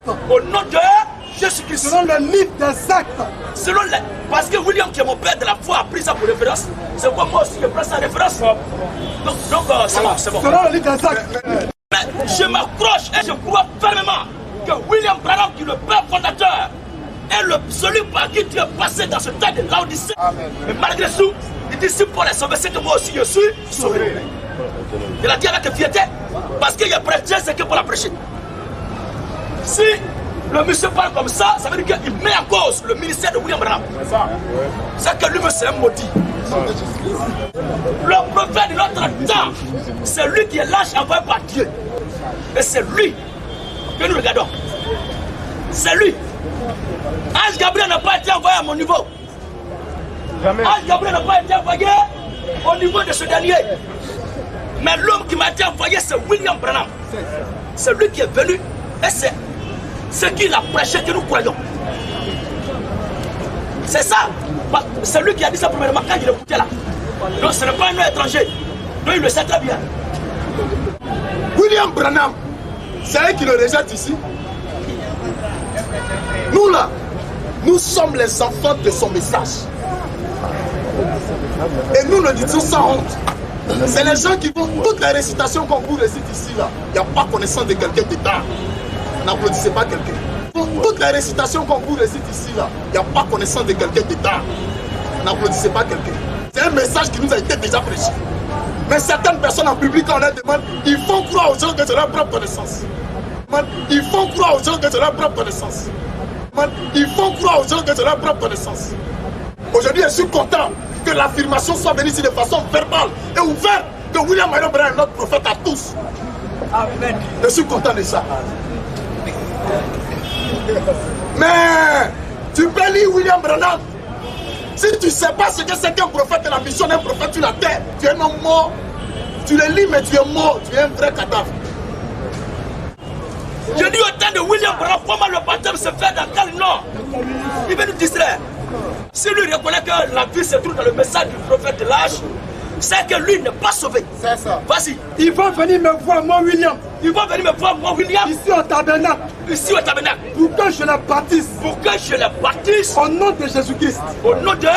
Au nom de Jésus-Christ. Selon le livre des actes. Selon les... Parce que William, qui est mon père de la foi, a pris ça pour référence. C'est quoi moi aussi, je prends ça en référence. Donc c'est bon, c'est bon. Selon le livre des actes. Mais je m'accroche et je crois fermement que William Branham, qui est le père fondateur, est celui par qui tu es passé dans ce temps de Laodicée. Mais malgré tout, il dit si Paul est sauvé, c'est que moi aussi je suis sauvé. Il a dit avec fierté, parce qu'il a prêché ce que Paul a prêché. Si le monsieur parle comme ça, ça veut dire qu'il met en cause le ministère de William Branham. C'est que lui, c'est un maudit. Le prophète de notre temps, c'est lui qui est l'ange envoyé par Dieu. Et c'est lui que nous regardons. C'est lui. Ange Gabriel n'a pas été envoyé à mon niveau. Jamais. Ange Gabriel n'a pas été envoyé au niveau de ce dernier. Mais l'homme qui m'a été envoyé, c'est William Branham. C'est lui qui est venu et c'est ce qu'il a prêché que nous croyons. C'est ça. C'est lui qui a dit ça premièrement quand il écoutait là. Donc ce n'est pas un nom étranger. Donc il le sait très bien. William Branham, c'est elle qui le rejette ici. Nous là, nous sommes les enfants de son message. Et nous le disons sans honte. C'est les gens qui vont, toutes les récitations qu'on vous récite ici là, il n'y a pas connaissance de quelqu'un d'état. N'applaudissez pas quelqu'un. Toutes les récitations qu'on vous récite ici là, il n'y a pas connaissance de quelqu'un d'état. N'applaudissez pas quelqu'un. C'est un message qui nous a été déjà prêché. Mais certaines personnes en public, quand on leur demande, ils font croire aux gens que c'est leur propre connaissance. Ils font croire aux gens que c'est leur propre connaissance. Ils font croire aux gens que c'est leur propre connaissance. Aujourd'hui, je suis content que l'affirmation soit venue ici de façon verbale et ouverte, que William Marion Branham est notre prophète à tous. Amen. Je suis content de ça. Mais tu peux lire William Branham. Si tu ne sais pas ce que c'est qu'un prophète et la mission d'un prophète sur la terre, tu es un homme mort. Tu le lis, mais tu es mort. Tu es un vrai cadavre. Je dis au temps de William Branham, comment le baptême se fait dans quel nom? Il veut nous distraire. Si lui reconnaît que la vie se trouve dans le message du prophète de l'âge, c'est que lui n'est pas sauvé. C'est ça. Vas-y. Ils vont venir me voir, moi, William. Ils vont venir me voir, moi, William. Ici au tabernacle. Ici au tabernacle. Pour que je les baptise. Pour que je les baptise. Au nom de Jésus-Christ. Au nom de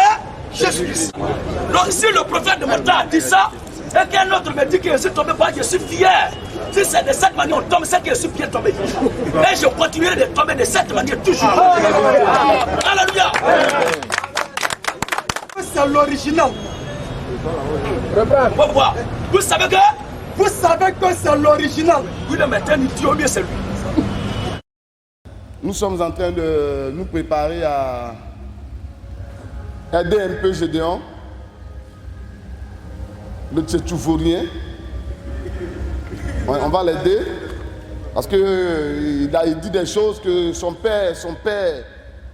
Jésus-Christ. Donc si le prophète de mon temps a dit ça, et qu'un autre me dit que je suis tombé, je suis fier. Si c'est de cette manière on tombe, c'est que je suis bien tombé. Et je continuerai de tomber de cette manière toujours. Alléluia. C'est l'original. Pourquoi? Vous savez que? Vous savez que c'est l'original. Vous le mettez un idiot, bien c'est lui. Nous sommes en train de nous préparer à aider un peu Gédéon, le Tchétchoufourien. On va l'aider parce qu'il a dit des choses que son père,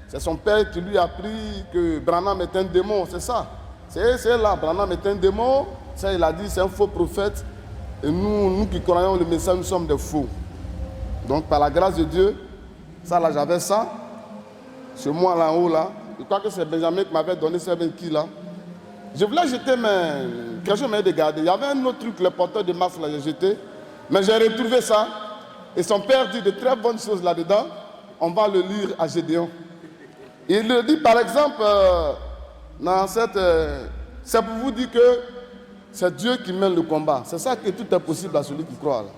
c'est son père qui lui a appris que Branham est un démon, c'est ça. C'est là, Branham est un démon, ça il a dit, c'est un faux prophète. Et nous qui croyons le message, nous sommes des faux. Donc par la grâce de Dieu, ça là, j'avais ça, chez moi là en haut là. Je crois que c'est Benjamin qui m'avait donné ça avec qui là. Je voulais jeter, mais quelque chose m'a dégardé. Il y avait un autre truc, le porteur de masse là, j'ai jeté. Mais j'ai retrouvé ça. Et son père dit de très bonnes choses là-dedans. On va le lire à Gédéon. Il le dit par exemple, dans cette... c'est pour vous dire que c'est Dieu qui mène le combat. C'est ça que tout est possible à celui qui croit. Là.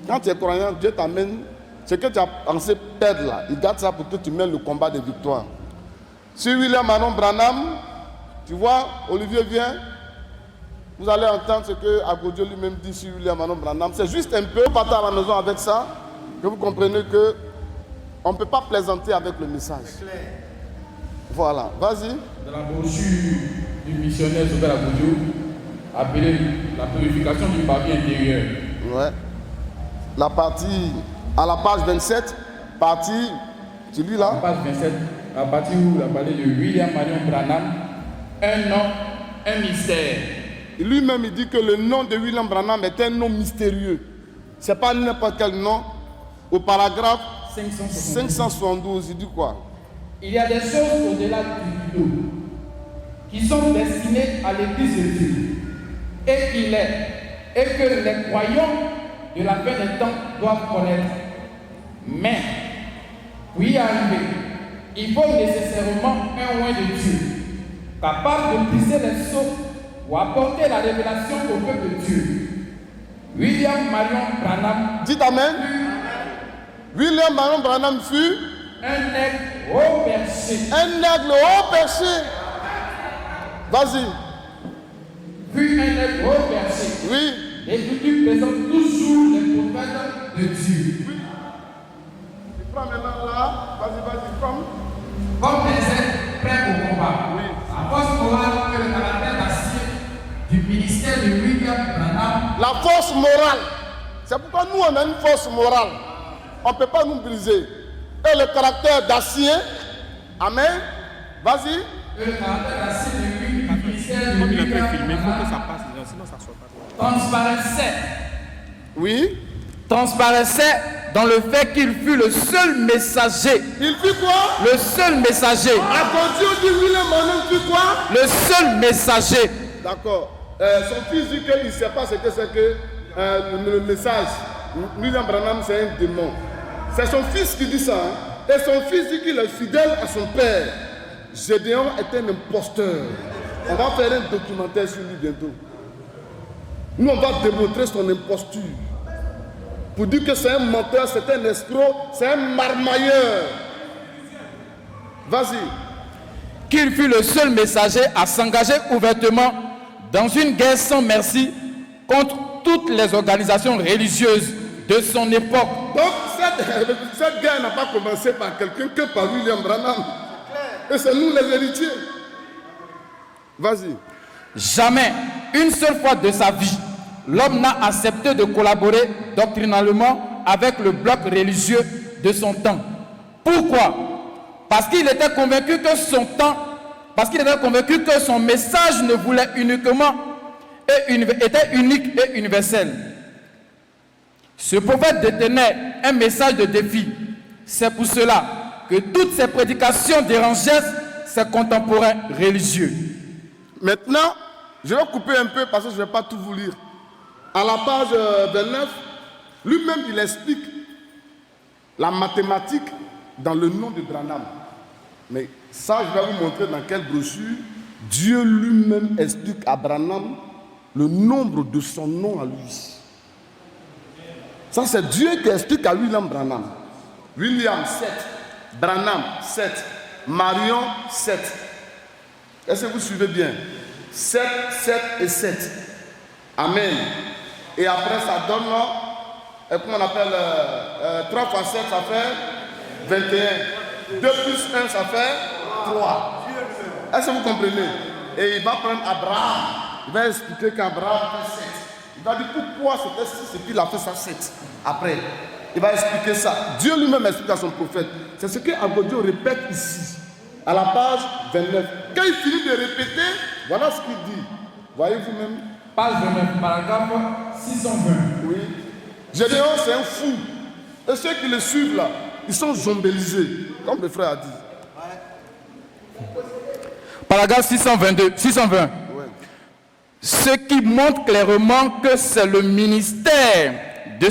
Quand tu es croyant, Dieu t'amène ce que tu as pensé perdre là. Il garde ça pour que tu mènes le combat de victoire. Sur William Marion Branham, tu vois, Olivier vient. Vous allez entendre ce que Agodio lui-même dit sur William Marion Branham. C'est juste un peu, partir à la maison avec ça, que vous comprenez que on ne peut pas plaisanter avec le message. Voilà, vas-y. Dans la brochure du missionnaire Sauveur Agodio, appelée la purification du papier intérieur. Ouais. La partie, à la page 27, partie, tu lis là? La page 27, la partie où il a parlé de William Marion Branham, un nom, un mystère. Lui-même, il dit que le nom de William Branham est un nom mystérieux. Ce n'est pas n'importe quel nom. Au paragraphe 572, il dit quoi? Il y a des choses au-delà du rideau qui sont destinées à l'Église de Dieu et que les croyants de la fin des temps doivent connaître. Mais Pour y arriver, il faut nécessairement un oint de Dieu, capable de briser les sceaux pour apporter la révélation au peuple de Dieu. William Marion Branham. Dites Amen. William Marion Branham fut un aigle haut perché. Un aigle haut perché. Vas-y. Fut un aigle haut perché. Oui. Et qui présente toujours les prophètes de Dieu. Oui. Tu prends maintenant là. Vas-y, comme. Comme des ailes prêts au combat. Oui. La force morale que le caractère d'acier du ministère de William Branham. La force morale. C'est pourquoi nous on a une force morale. On ne peut pas nous briser. Et le caractère d'acier. Amen. Vas-y. Le caractère d'acier du ministère de William Branham transparaissait. Oui. Transparaissait dans le fait qu'il fut le seul messager. Il fut quoi? Le seul messager. À Dieu dit William Branham fut quoi? Le seul messager. D'accord. Son fils dit qu'il ne sait pas ce que c'est que le message. William Branham c'est un démon. C'est son fils qui dit ça. Hein? Et son fils dit qu'il est fidèle à son père. Gédéon est un imposteur. On va faire un documentaire sur lui bientôt. Nous on va démontrer son imposture. Pour dire que c'est un menteur, c'est un escroc, c'est un marmailleur. Vas-y. Qu'il fut le seul messager à s'engager ouvertement dans une guerre sans merci contre toutes les organisations religieuses de son époque. Donc cette guerre n'a pas commencé par quelqu'un que par William Branham. Et c'est nous les héritiers. Vas-y. Jamais, une seule fois de sa vie, l'homme n'a accepté de collaborer doctrinalement avec le bloc religieux de son temps. Pourquoi? Parce qu'il était convaincu que son message ne voulait était unique et universel. Ce prophète détenait un message de défi. C'est pour cela que toutes ses prédications dérangeaient ses contemporains religieux. Maintenant, je vais couper un peu parce que je ne vais pas tout vous lire. À la page 29, lui-même il explique la mathématique dans le nom de Branham. Mais ça, je vais vous montrer dans quelle brochure. Dieu lui-même explique à Branham le nombre de son nom à lui. Ça, c'est Dieu qui explique à William Branham. William 7, Branham 7, Marion 7. Est-ce que vous suivez bien? 7, 7 et 7. Amen. Et après, ça donne, comment on appelle, 3 fois 7, ça fait 21. 2 plus 1, ça fait 3. Est-ce que vous comprenez? Et il va prendre Abraham. Il va expliquer qu'Abraham fait 7. Il va dire pourquoi c'était 6 et puis il a fait ça 7. Après, il va expliquer ça. Dieu lui-même explique à son prophète. C'est ce que Agodio répète ici, à la page 29. Quand il finit de répéter, voilà ce qu'il dit. Voyez vous-même. Page 29, paragraphe 620. Oui. Gédéon, c'est un fou. Et ceux qui le suivent là, ils sont zombélisés, comme le frère a dit. Paragraphe 620. Ouais. Ce qui montre clairement que c'est le ministère de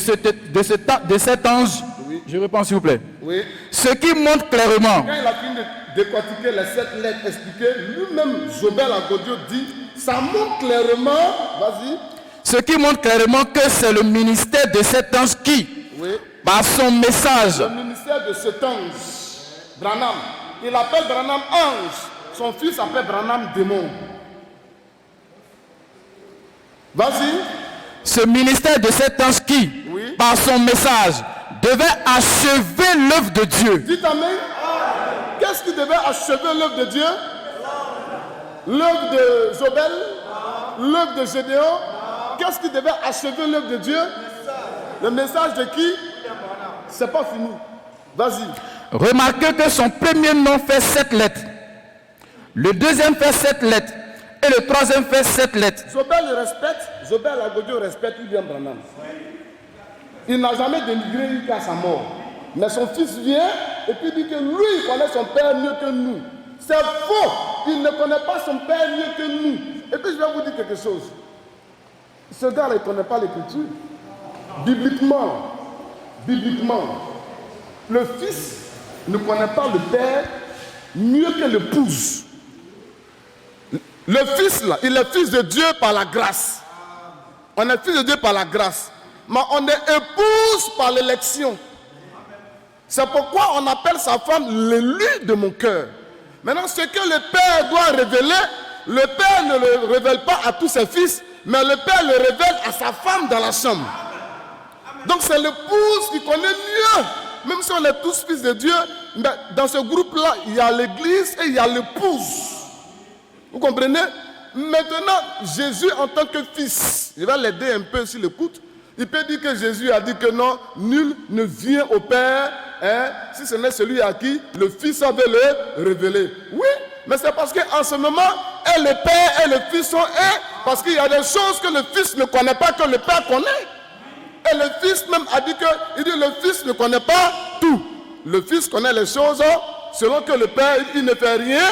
cet ange. Oui. Je réponds s'il vous plaît. Oui. Ce qui montre clairement. Quand il a fini de décortiquer les 7 lettres expliquées, lui-même, Jobel Agodio dit, ça montre clairement, vas-y. Ce qui montre clairement que c'est le ministère de cet ange qui, oui, par son message. Le ministère de cet ange, Branham. Il appelle Branham ange. Son fils s'appelle Branham démon. Vas-y. Ce ministère de cet ange qui, oui, par son message, devait achever l'œuvre de Dieu. Dites amen. Qu'est-ce qui devait achever l'œuvre de Dieu? L'œuvre de Jobel? L'œuvre de Gédéon? Qu'est-ce qui devait achever l'œuvre de Dieu? Le message de qui? C'est pas fini. Vas-y. Remarquez que son premier nom fait 7 lettres. Le deuxième fait 7 lettres. Et le troisième fait 7 lettres. Jobel Agodio respecte William Branham. Il n'a jamais dénigré lui qu'à sa mort. Mais son fils vient et puis dit que lui, il connaît son père mieux que nous. C'est faux. Il ne connaît pas son père mieux que nous. Et puis je vais vous dire quelque chose. Ce gars-là, il ne connaît pas l'écriture. Bibliquement, le fils ne connaît pas le père mieux que l'épouse. Le fils, là, il est fils de Dieu par la grâce. On est fils de Dieu par la grâce. Mais on est épouse par l'élection. C'est pourquoi on appelle sa femme l'élu de mon cœur. Maintenant, ce que le père doit révéler, le père ne le révèle pas à tous ses fils, mais le père le révèle à sa femme dans la chambre. Donc c'est l'épouse qui connaît mieux. Même si on est tous fils de Dieu, mais dans ce groupe-là, il y a l'église et il y a l'épouse. Vous comprenez? Maintenant, Jésus en tant que fils, je vais l'aider un peu s'il écoute. Il peut dire que Jésus a dit que non, nul ne vient au Père, si ce n'est celui à qui le Fils avait le révélé. Oui, mais c'est parce qu'en ce moment, et le Père et le Fils sont un, parce qu'il y a des choses que le Fils ne connaît pas, que le Père connaît. Et le Fils même a dit que, il dit le Fils ne connaît pas tout. Le Fils connaît les choses selon que le Père, il ne fait rien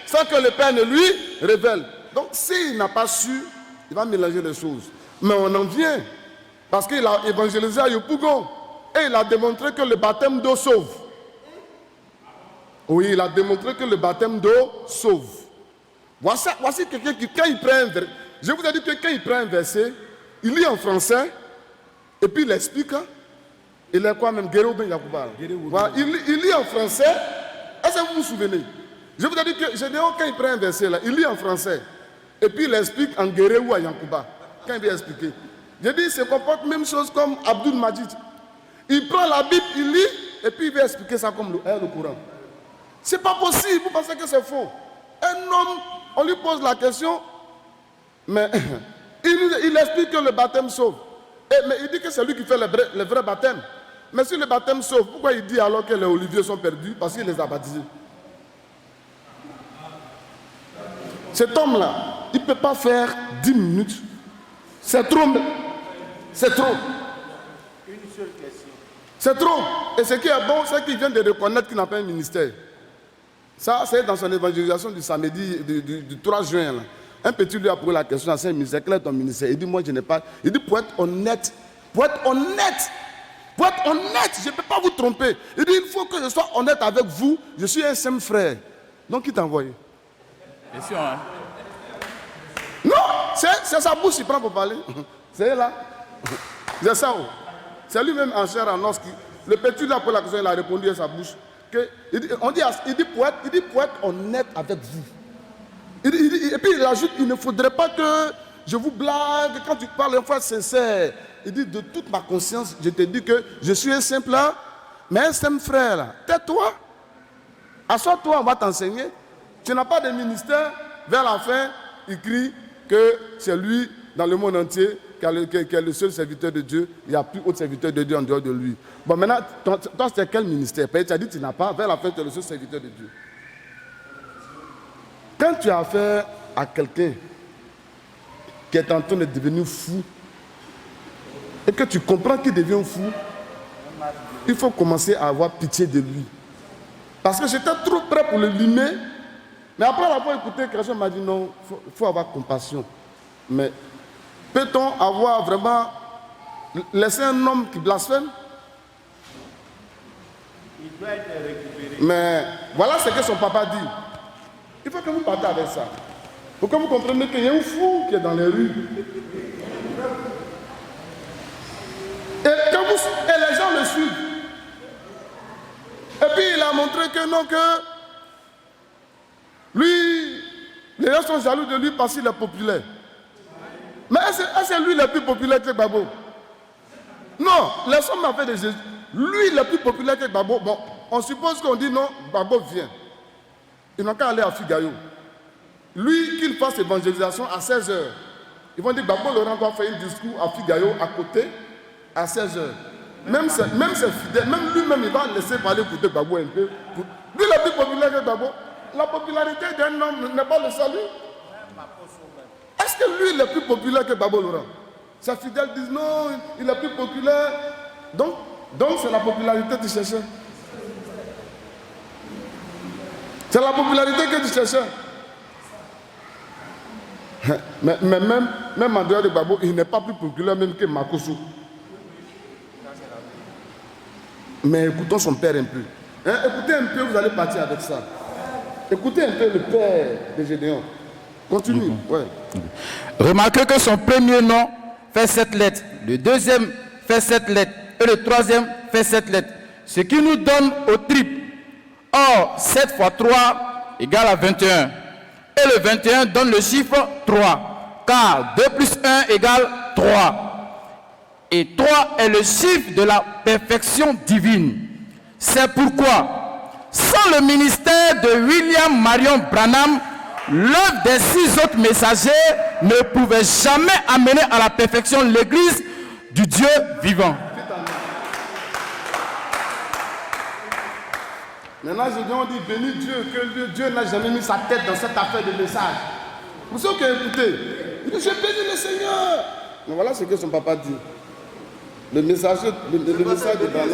sans que le Père ne lui révèle. Donc s'il n'a pas su, il va mélanger les choses. Mais on en vient. Parce qu'il a évangélisé à Yopougon. Et il a démontré que le baptême d'eau sauve. Oui, il a démontré que le baptême d'eau sauve. Voici quelqu'un qui, quand il prend un verset, je vous ai dit que quand il prend un verset, il lit en français, et puis il explique. Il est quoi même? Voilà, il lit en français. Est-ce que vous vous souvenez? Je vous ai dit que quand il prend un verset là, il lit en français. Et puis il explique en guéré ou à Yankouba. Quand il vient expliquer. Je dis, il se comporte même chose comme Abdul Majid. Il prend la Bible, il lit, et puis il va expliquer ça comme le Coran. C'est pas possible, vous pensez que c'est faux. Un homme, on lui pose la question, mais il explique que le baptême sauve. Mais il dit que c'est lui qui fait le vrai baptême. Mais si le baptême sauve, pourquoi il dit alors que les oliviers sont perdus? Parce qu'il les a baptisés. Cet homme-là, il ne peut pas faire 10 minutes. C'est trop. C'est trop. Une seule question. C'est trop. Et ce qui est bon, c'est qu'il vient de reconnaître qu'il n'a pas un ministère. Ça, c'est dans son évangélisation du samedi, du 3 juin. Là. Un petit lui a posé la question à son ministère. Quel est ton ministère? Il dit, moi, je n'ai pas. Il dit, pour être honnête, je ne peux pas vous tromper. Il dit, il faut que je sois honnête avec vous. Je suis un simple frère. Donc, qui t'a envoyé? Question, hein? Non, c'est sa bouche qu'il prend pour parler. C'est là. C'est ça. C'est lui-même en chair en os. Le petit là, pour la question, il a répondu à sa bouche. Il dit pour être honnête avec vous. Et puis il ajoute, il ne faudrait pas que je vous blague. Quand tu parles une fois sincère, il dit de toute ma conscience, je te dis que je suis un simple là, mais un simple frère là. Tais-toi. Assois-toi, on va t'enseigner. Tu n'as pas de ministère. Vers la fin, il crie que c'est lui, dans le monde entier, qui est le seul serviteur de Dieu. Il n'y a plus autre serviteur de Dieu en dehors de lui. Bon, maintenant, toi, c'est quel ministère? Tu as dit que tu n'as pas. Vers la fin, tu es le seul serviteur de Dieu. Quand tu as affaire à quelqu'un qui est en train de devenir fou, et que tu comprends qu'il devient fou, il faut commencer à avoir pitié de lui. Parce que j'étais trop prêt pour le limer. Mais après avoir écouté, quelqu'un m'a dit non, il faut avoir compassion. Mais peut-on avoir vraiment laissé un homme qui blasphème? Il doit être récupéré. Mais voilà ce que son papa dit. Il faut que vous partez avec ça. Pour que vous compreniez qu'il y a un fou qui est dans les rues. Et les gens le suivent. Et puis il a montré que non, que lui, les gens sont jaloux de lui parce qu'il est populaire. Mais est-ce que lui le plus populaire que Gbagbo? Non, les hommes m'ont fait de Jésus. Lui le plus populaire que Gbagbo. Bon, on suppose qu'on dit non, Gbagbo vient. Ils n'ont qu'à aller à Figayo. Lui, qu'il fasse évangélisation à 16h. Ils vont dire Gbagbo Laurent doit faire un discours à Figayo à côté à 16h. Même ses fidèles, même lui-même, il va laisser parler écouter Gbagbo un peu. Lui le plus populaire que Gbagbo. La popularité d'un homme n'est pas le salut. Est-ce que lui il est plus populaire que Gbagbo Laurent? Ses fidèles disent non, il est plus populaire. Donc c'est la popularité que tu cherchais. C'est la popularité que tu cherchais. Mais même en dehors de Gbagbo, il n'est pas plus populaire même que Makosso. Mais écoutons son père un peu. Hein, écoutez un peu, vous allez partir avec ça. Écoutez un peu le père de Gédéon. Continue. Ouais. Remarquez que son premier nom fait 7 lettres, le deuxième fait 7 lettres et le troisième fait 7 lettres. Ce qui nous donne au triple. Or, 7 fois 3 égale à 21. Et le 21 donne le chiffre 3. Car 2 plus 1 égale 3. Et 3 est le chiffre de la perfection divine. C'est pourquoi, sans le ministère de William Marion Branham, l'œuvre des 6 autres messagers ne pouvait jamais amener à la perfection l'église du Dieu vivant. Maintenant, Gédéon dit, bénis Dieu, que Dieu n'a jamais mis sa tête dans cette affaire de message. Vous savez écoutez, il dit, je bénis le Seigneur. Mais voilà ce que son papa dit. Le message de Branham.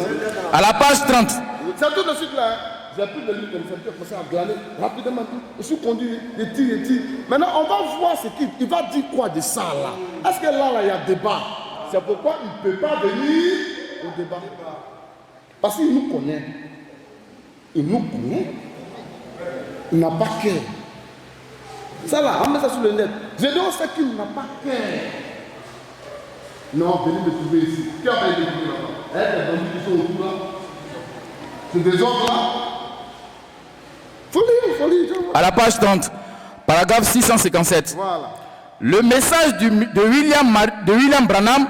À la page 30. C'est tout de suite là. J'ai pris le livre comme ça, j'ai commencé à glaner rapidement. Je suis conduit, il tire. Maintenant, on va voir ce qu'il va dire quoi de ça là. Est-ce que là, il y a débat? C'est pourquoi il ne peut pas venir au débat. Parce qu'il nous connaît. Il nous connaît. Il n'a pas cœur. Ça là, on met ça sur le net. Gédéon sait qu'il n'a pas cœur. Non, venez me trouver ici. Qui a fait les là-bas? Les bandits qui sont autour là. C'est des hommes là. Faut lire. À la page 30, paragraphe 657. Voilà. Le message de William Branham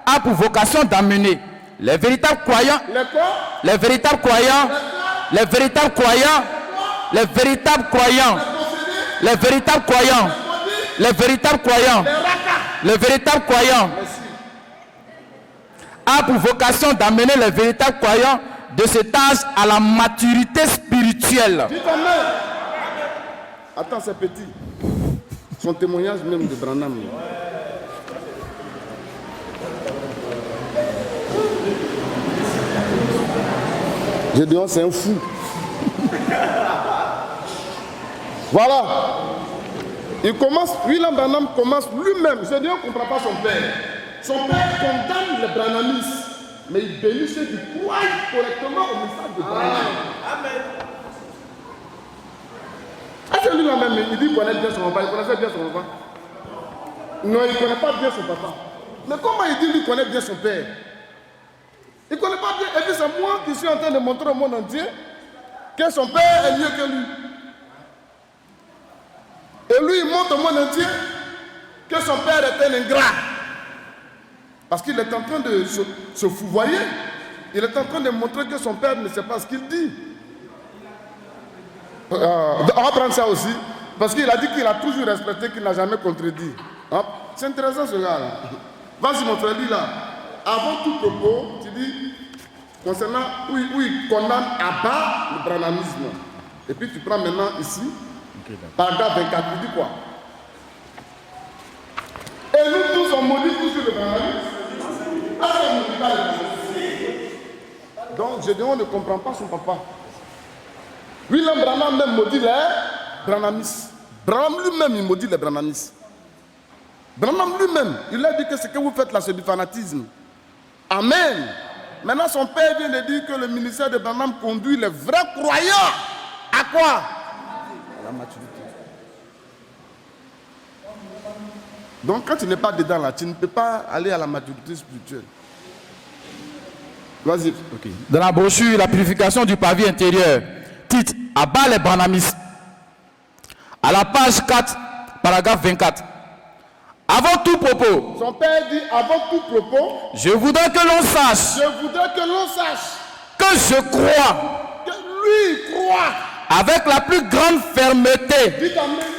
a pour vocation d'amener les véritables croyants, les véritables croyants, les véritables croyants, les véritables croyants, les véritables croyants, les véritables croyants, les véritables croyants, a pour vocation d'amener les véritables croyants de cet âge à la maturité spirituelle. Dites amen. Attends, c'est petit. Son témoignage même de Branham. Gédéon, c'est un fou. Voilà. William Branham commence lui-même. Gédéon ne comprend pas son père. Son père condamne les branhamistes. Mais il bénit ceux qui croient correctement au message de Branham. Amen. Est-ce que lui-même, il dit qu'il connaît bien son papa, il connaissait bien son papa? Non, il ne connaît pas bien son papa. Mais comment il dit qu'il connaît bien son père? Il ne connaît pas bien. Et puis c'est moi qui suis en train de montrer au monde entier que son père est mieux que lui. Et lui, il montre au monde entier que son père est un ingrat. Parce qu'il est en train de se fouvoyer. Il est en train de montrer que son père ne sait pas ce qu'il dit. On va prendre ça aussi. Parce qu'il a dit qu'il a toujours respecté, qu'il n'a jamais contredit. Hein? C'est intéressant ce gars-là. Vas-y mon frère, dis là. Avant tout propos, tu dis, concernant où il condamne à bas le branhamisme. Et puis tu prends maintenant ici, paragraphe 24, tu dis quoi? Et nous tous on maudit tous sur le branhamisme. Donc Gédéon ne comprend pas son papa. William Branham même maudit les branhamistes. Branham lui-même il maudit les branhamistes. Branham lui-même, il a dit que ce que vous faites là c'est du fanatisme. Amen. Maintenant son père vient de dire que le ministère de Branham conduit les vrais croyants. À quoi? À la maturité. Donc quand tu n'es pas dedans là, tu ne peux pas aller à la maturité spirituelle. Vas-y. Okay. Dans la brochure, la purification du pavé intérieur, titre, à bas les branhamistes. À la page 4, paragraphe 24. Avant tout propos. Son père dit, avant tout propos. Je voudrais que l'on sache. Je voudrais que l'on sache. Que je crois. Que lui croit. Avec la plus grande fermeté. Dites amen.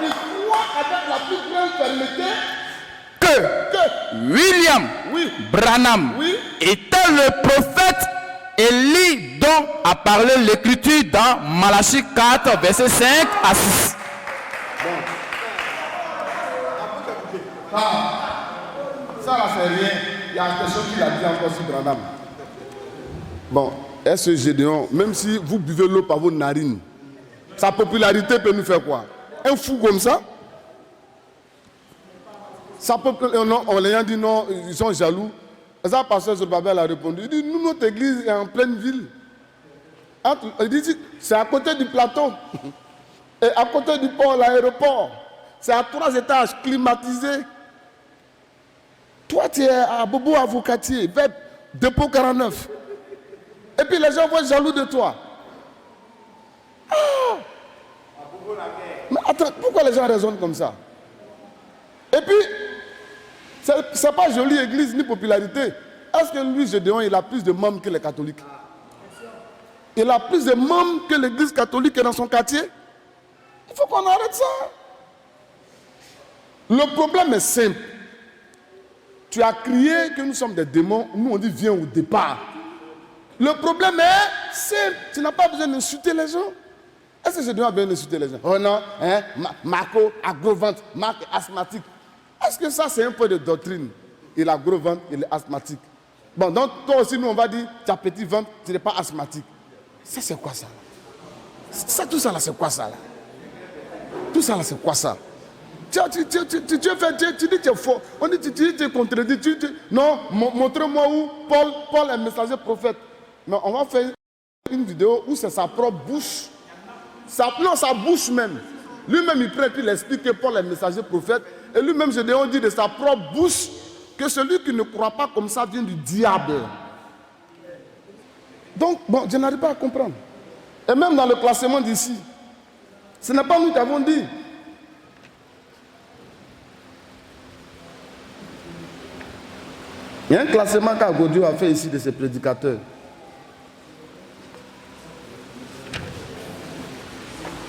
Il croit avec la plus grande fermeté. Que William Branham était le prophète Élie dont a parlé l'écriture dans Malachie 4, versets 5 à 6. Bon. Ça là c'est rien. Il y a quelque chose qu'il a dit encore sur Branham. Bon, est-ce que Gédéon, même si vous buvez l'eau par vos narines, sa popularité peut nous faire quoi? Un fou comme ça? On leur a dit non, ils sont jaloux. Et ça, pasteur Zorobabel a répondu. Il dit, nous, notre église est en pleine ville. Il dit, c'est à côté du plateau. Et à côté du port, l'aéroport. C'est à 3 étages, climatisés. Toi, tu es à Bobo Avocatier, vers dépôt 49. Et puis les gens vont être jaloux de toi. Ah! Mais attends, pourquoi les gens raisonnent comme ça? Et puis, c'est pas jolie église ni popularité. Est-ce que lui, Gédéon, il a plus de membres que les catholiques? Il a plus de membres que l'église catholique est dans son quartier? Il faut qu'on arrête ça. Le problème est simple. Tu as crié que nous sommes des démons. Nous, on dit viens au départ. Le problème est simple. Tu n'as pas besoin d'insulter les gens. Est-ce que Gédéon a besoin d'insulter les gens? Oh non, hein? Marco a gros ventre, Marc est asthmatique. Est-ce que ça, c'est un point de doctrine? Il a gros ventre, il est asthmatique. Bon, donc toi aussi, nous, on va dire, tu as petit ventre, tu n'es pas asthmatique. Ça, c'est quoi ça? Tout ça, là, c'est quoi ça, là? Tout ça, là, c'est quoi ça? Tu dis que tu es faux. On dit tu es contredit. Non, montre-moi où Paul est messager prophète. Mais on va faire une vidéo où c'est sa propre bouche. Sa bouche même. Lui-même, il prend et puis il explique que Paul est messager prophète. Et lui-même, Gédéon dit de sa propre bouche que celui qui ne croit pas comme ça vient du diable. Donc, bon, je n'arrive pas à comprendre. Et même dans le classement d'ici, ce n'est pas nous qui avons dit. Il y a un classement qu'Agodio a fait ici de ses prédicateurs.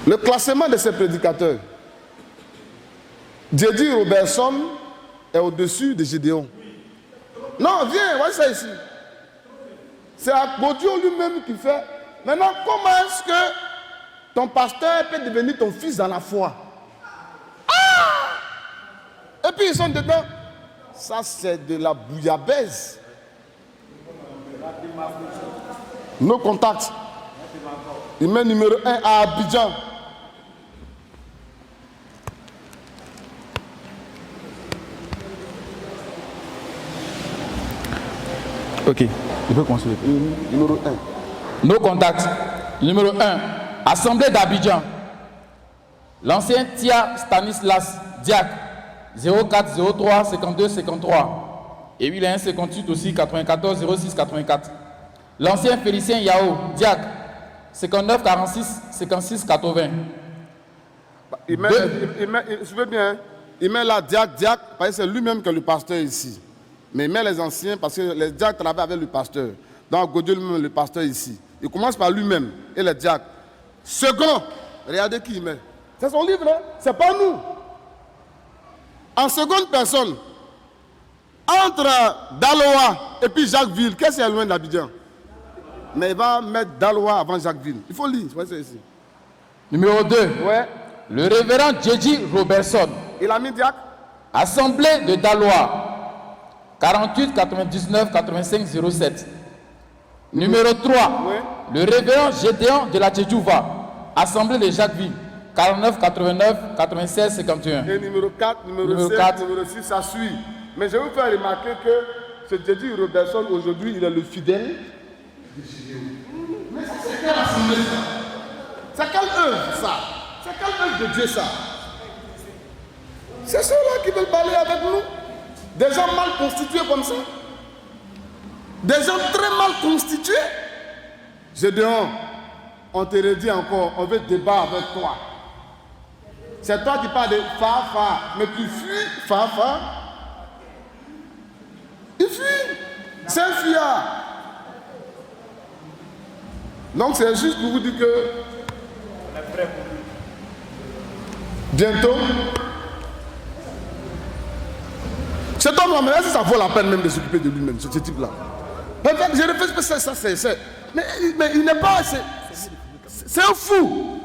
Le classement de ces prédicateurs. J.D. Robertson est au-dessus de Gédéon. Non, viens, voyez ça ici. C'est Agodio lui-même qui fait. Maintenant, comment est-ce que ton pasteur peut devenir ton fils dans la foi? Ah! Et puis ils sont dedans. Ça, c'est de la bouillabaisse. Nos contacts. Il met numéro 1 à Abidjan. Ok, je peux construire. Numéro 1. Nos contacts. Numéro 1, Assemblée d'Abidjan. L'ancien Tia Stanislas Diak. 04 03 52 53. Et lui, il a un 58 aussi, 94 06 84. L'ancien Félicien Yao Diak. 59 46 56 80. Il met, je veux bien, il met là Diak, parce que c'est lui-même qui est le pasteur ici. Mais il met les anciens parce que les Diak travaillent avec le pasteur. Donc Godio lui-même le pasteur ici. Il commence par lui-même et les Diak. Second, regardez qui il met. C'est son livre, hein? C'est pas nous. En seconde personne, entre Daloa et puis Jacquesville, qu'est-ce qui est loin d'Abidjan? Mais il va mettre Daloa avant Jacquesville. Il faut lire, voyez ça ici. Numéro 2. Ouais. Le révérend J.J. Robertson. Il a mis Diak. Assemblée de Daloa. 48 99 85 07. Numéro 3. Ouais. Le révérend Gédéon de la Tchédjouva. Assemblée de Jacquesville. 49 89 96 51. Et numéro 4, numéro 5, 4. numéro 6, ça suit. Mais je vais vous faire remarquer que ce J.J. Robertson, aujourd'hui, il est le fidèle de Gédéon. Mais ça, c'est quelle assemblée, ça? C'est quelle œuvre, ça? C'est quelle œuvre de Dieu, ça? C'est ceux-là qui veulent parler avec nous. Des gens mal constitués comme ça. Des gens très mal constitués. Gédéon, on te redit encore, on veut débattre avec toi. C'est toi qui parles de Fafa, mais tu fuis Fafa. Il fuit. C'est un fuyard. Donc c'est juste pour vous dire que bientôt, cet homme-là, est-ce que ça vaut la peine même de s'occuper de lui-même, ce type-là? Je refais ça, mais il n'est pas. C'est un fou.